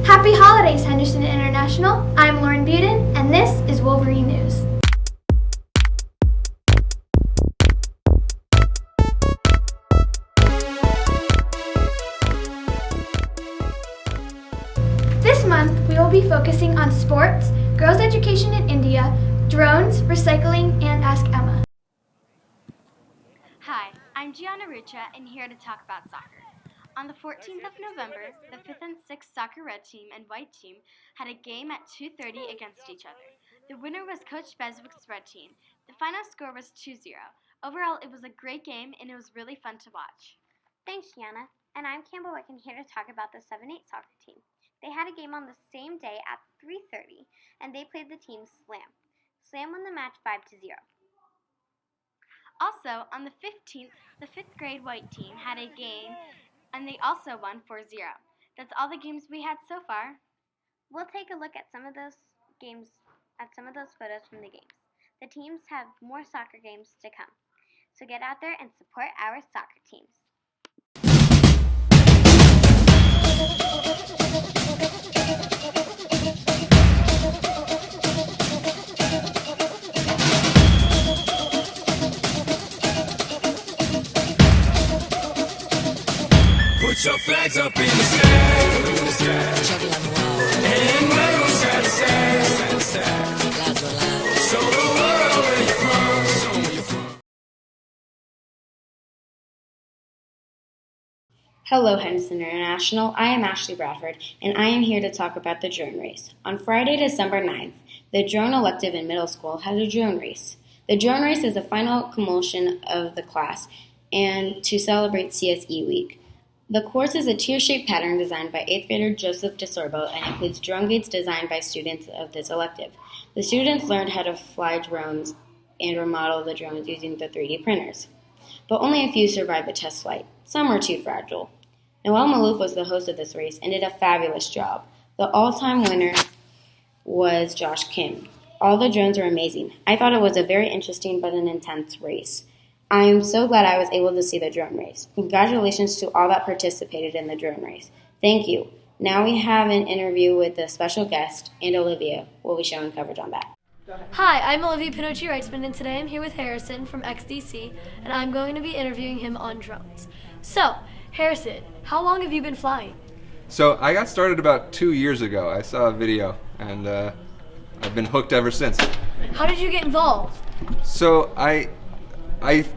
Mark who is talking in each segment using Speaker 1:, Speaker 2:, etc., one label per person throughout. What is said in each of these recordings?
Speaker 1: Happy holidays, Henderson International. I'm Lauren Buden, and this is Wolverine News. This month, we will be focusing on sports, girls' education in India, drones, recycling, and Ask Emma.
Speaker 2: Hi, I'm Gianna Rucha, and here to talk about soccer. On the 14th of November, the 5th and 6th soccer red team and white team had a game at 2:30 against each other. The winner was Coach Beswick's red team. The final score was 2-0. Overall, it was a great game, and it was really fun to watch.
Speaker 3: Thanks, Gianna. And I'm Campbell Wicken here to talk about the 7-8 soccer team. They had a game on the same day at 3:30, and they played the team Slam. Slam won the match 5-0.
Speaker 2: Also, on the 15th, the 5th grade white team had a game, and they also won 4-0. That's all the games we had so far.
Speaker 3: We'll take a look at some of those photos from the games. The teams have more soccer games to come. So get out there and support our soccer teams.
Speaker 4: Put your flags up in the sky, and wave side to side. Show the world where you're from, show 'em where you're from.
Speaker 5: Hello, Henderson International. I am Ashley Bradford, and I am here to talk about the drone race. On Friday, December 9th, the drone elective in middle school had a drone race. The drone race is the final culmination of the class and to celebrate CSE week. The course is a tear-shaped pattern designed by 8th grader Joseph DeSorbo and includes drone gates designed by students of this elective. The students learned how to fly drones and remodel the drones using the 3D printers. But only a few survived the test flight. Some were too fragile. Noel Malouf was the host of this race and did a fabulous job. The all-time winner was Josh Kim. All the drones were amazing. I thought it was a very interesting but an intense race. I am so glad I was able to see the drone race. Congratulations to all that participated in the drone race. Thank you. Now we have an interview with a special guest, and Olivia will be showing coverage on that.
Speaker 6: Hi, I'm Olivia Pinocci-Reitzman, and today I'm here with Harrison from XDC, and I'm going to be interviewing him on drones. So, Harrison, how long have you been flying?
Speaker 7: So I got started about 2 years ago. I saw a video, and I've been hooked ever since.
Speaker 6: How did you get involved?
Speaker 7: So I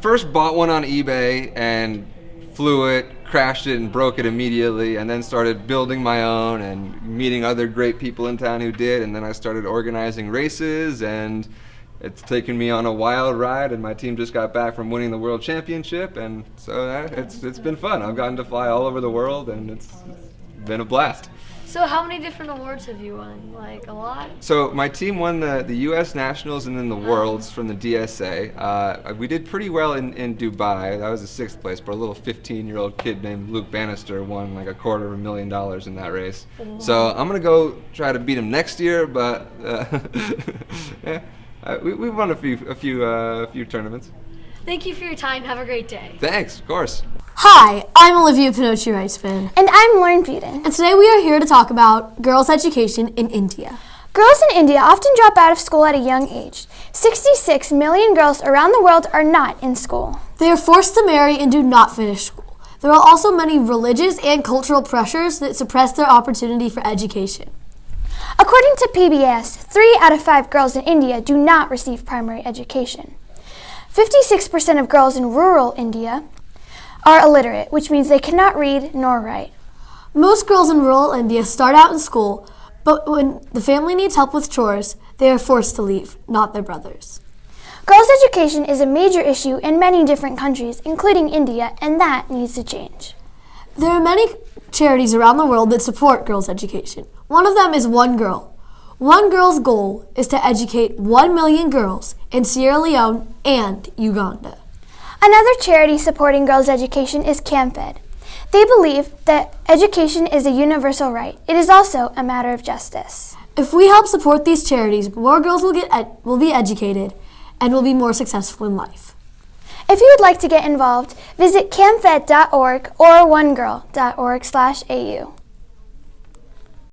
Speaker 7: first bought one on eBay and flew it, crashed it, and broke it immediately, and then started building my own and meeting other great people in town who did, and then I started organizing races, and it's taken me on a wild ride, and my team just got back from winning the world championship, and so it's been fun. I've gotten to fly all over the world, and it's been a blast.
Speaker 6: So how many different awards have you won? Like, a lot?
Speaker 7: So my team won the U.S. Nationals and then the Worlds from the DSA. We did pretty well in Dubai. That was the 6th place, but a little 15-year-old kid named Luke Bannister won like $250,000 in that race.
Speaker 6: Wow.
Speaker 7: So I'm going to go try to beat him next year, but yeah, we've won a few tournaments.
Speaker 6: Thank you for your time. Have a great day.
Speaker 7: Thanks, of course.
Speaker 6: Hi, I'm Olivia Pinocci-Reitzman,
Speaker 1: And I'm Lauren Buden.
Speaker 6: and today we are here to talk about girls' education in India.
Speaker 1: Girls in India often drop out of school at a young age. 66 million girls around the world are not in school.
Speaker 6: They are forced to marry and do not finish school. There are also many religious and cultural pressures that suppress their opportunity for education.
Speaker 1: According to PBS, 3 out of 5 girls in India do not receive primary education. 56% of girls in rural India are illiterate, which means they cannot read nor write.
Speaker 6: Most girls in rural India start out in school, but when the family needs help with chores, they are forced to leave, not their brothers.
Speaker 1: Girls' education is a major issue in many different countries, including India, and that needs to change.
Speaker 6: There are many charities around the world that support girls' education. One of them is One Girl. One Girl's goal is to educate 1 million girls in Sierra Leone and Uganda.
Speaker 1: Another charity supporting girls' education is CAMFED. They believe that education is a universal right. It is also a matter of justice.
Speaker 6: If we help support these charities, more girls will be educated and will be more successful in life.
Speaker 1: If you would like to get involved, visit camfed.org or onegirl.org/au.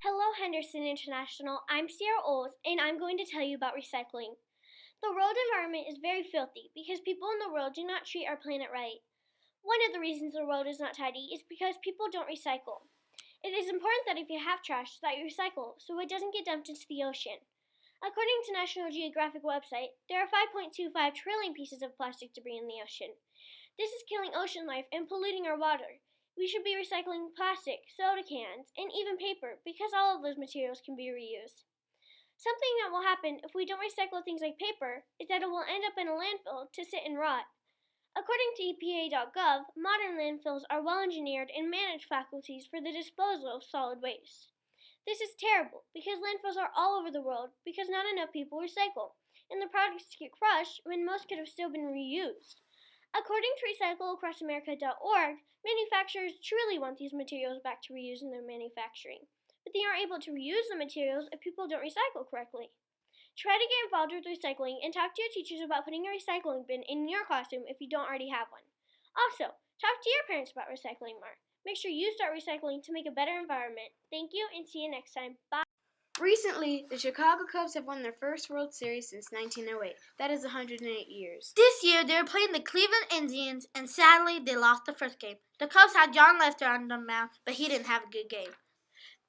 Speaker 3: Hello,
Speaker 8: Henderson International. I'm Sierra Olds, and I'm going to tell you about recycling. The world environment is very filthy because people in the world do not treat our planet right. One of the reasons the world is not tidy is because people don't recycle. It is important that if you have trash, that you recycle so it doesn't get dumped into the ocean. According to National Geographic website, there are 5.25 trillion pieces of plastic debris in the ocean. This is killing ocean life and polluting our water. We should be recycling plastic, soda cans, and even paper because all of those materials can be reused. Something that will happen if we don't recycle things like paper is that it will end up in a landfill to sit and rot. According to EPA.gov, modern landfills are well-engineered and managed facilities for the disposal of solid waste. This is terrible because landfills are all over the world because not enough people recycle, and the products get crushed when most could have still been reused. According to RecycleAcrossAmerica.org, manufacturers truly want these materials back to reuse in their manufacturing, but they aren't able to reuse the materials if people don't recycle correctly. Try to get involved with recycling and talk to your teachers about putting a recycling bin in your classroom if you don't already have one. Also, talk to your parents about recycling more. Make sure you start recycling to make a better environment. Thank you and see you next time. Bye.
Speaker 2: Recently, the Chicago Cubs have won their first World Series since 1908. That is 108 years.
Speaker 9: This year, they were playing the Cleveland Indians, and sadly, they lost the first game. The Cubs had John Lester on the mound, but he didn't have a good game.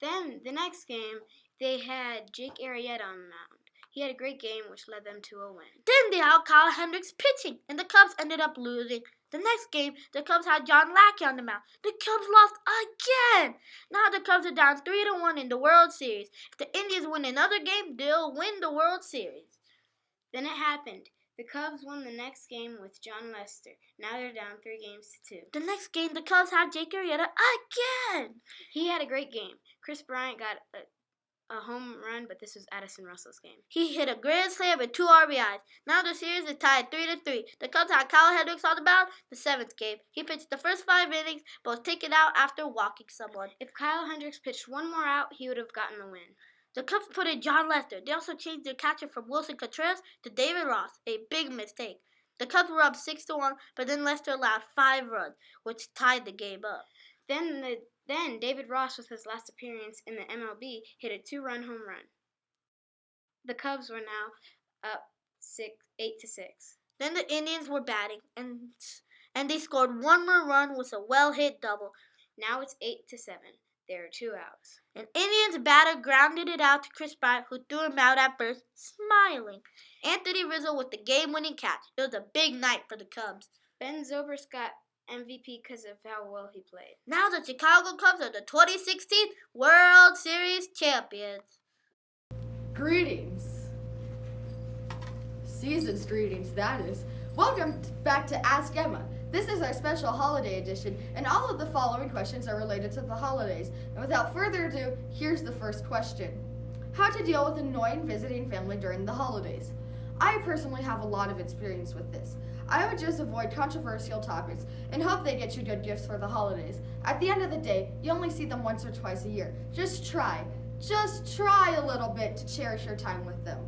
Speaker 2: Then, the next game, they had Jake Arrieta on the mound. He had a great game, which led them to a win.
Speaker 9: Then they had Kyle Hendricks pitching, and the Cubs ended up losing. The next game, the Cubs had John Lackey on the mound. The Cubs lost again. Now the Cubs are down 3-1 in the World Series. If the Indians win another game, they'll win the World Series.
Speaker 2: Then it happened. The Cubs won the next game with John Lester. Now they're down 3-2.
Speaker 9: The next game, the Cubs had Jake Arrieta again.
Speaker 2: He had a great game. Chris Bryant got a home run, but this was Addison Russell's game.
Speaker 9: He hit a grand slam and 2 RBIs. Now the series is tied 3-3. The Cubs had Kyle Hendricks on the mound the 7th game. He pitched the first 5 innings, but was taken out after walking someone.
Speaker 2: If Kyle Hendricks pitched one more out, he would have gotten the win.
Speaker 9: The Cubs put in John Lester. They also changed their catcher from Wilson Contreras to David Ross, a big mistake. The Cubs were up 6-1, but then Lester allowed 5 runs, which tied the game up.
Speaker 2: Then David Ross, with his last appearance in the MLB, hit a 2-run home run. The Cubs were now up 8-6.
Speaker 9: Then the Indians were batting, and they scored one more run with a well-hit double.
Speaker 2: Now it's 8-7. There are 2 outs.
Speaker 9: An Indians batter grounded it out to Chris Bryant, who threw him out at first, smiling. Anthony Rizzo with the game-winning catch. It was a big night for the Cubs.
Speaker 2: Ben Zobrist got MVP because of how well he played.
Speaker 9: Now the Chicago Cubs are the 2016 World Series champions.
Speaker 6: Greetings. Season's greetings, that is. Welcome back to Ask Emma. This is our special holiday edition, and all of the following questions are related to the holidays. And without further ado, here's the first question. How to deal with annoying visiting family during the holidays? I personally have a lot of experience with this. I would just avoid controversial topics and hope they get you good gifts for the holidays. At the end of the day, you only see them once or twice a year. Just try a little bit to cherish your time with them.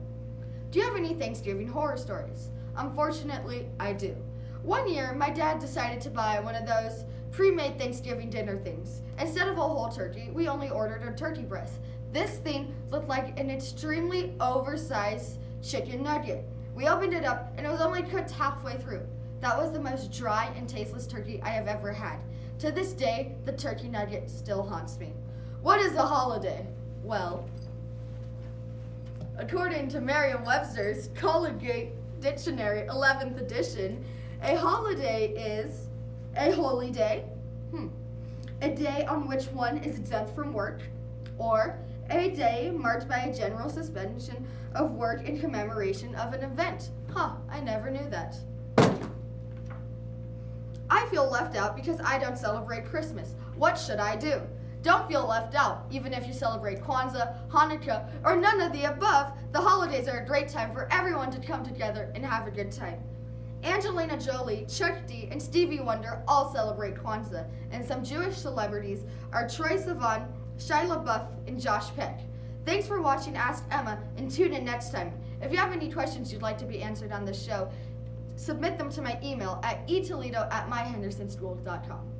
Speaker 6: Do you have any Thanksgiving horror stories? Unfortunately, I do. One year, my dad decided to buy one of those pre-made Thanksgiving dinner things. Instead of a whole turkey, we only ordered a turkey breast. This thing looked like an extremely oversized chicken nugget. We opened it up, and it was only cooked halfway through. That was the most dry and tasteless turkey I have ever had. To this day, the turkey nugget still haunts me. What is a holiday? Well, according to Merriam-Webster's Colgate Dictionary 11th edition, a holiday is a holy day, a day on which one is exempt from work, or a day marked by a general suspension of work in commemoration of an event. I never knew that. I feel left out because I don't celebrate Christmas. What should I do? Don't feel left out. Even if you celebrate Kwanzaa, Hanukkah, or none of the above, the holidays are a great time for everyone to come together and have a good time. Angelina Jolie, Chuck D, and Stevie Wonder all celebrate Kwanzaa, and some Jewish celebrities are Troye Sivan, Shia LaBeouf, and Josh Peck. Thanks for watching Ask Emma, and tune in next time. If you have any questions you'd like to be answered on the show, submit them to my email at etoledo@myhendersonschool.com.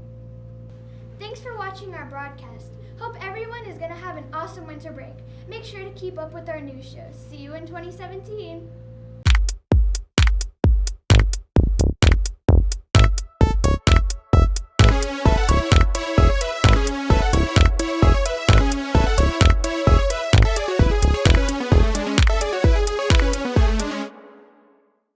Speaker 1: Thanks for watching our broadcast. Hope everyone is going to have an awesome winter break. Make sure to keep up with our news shows. See you in 2017.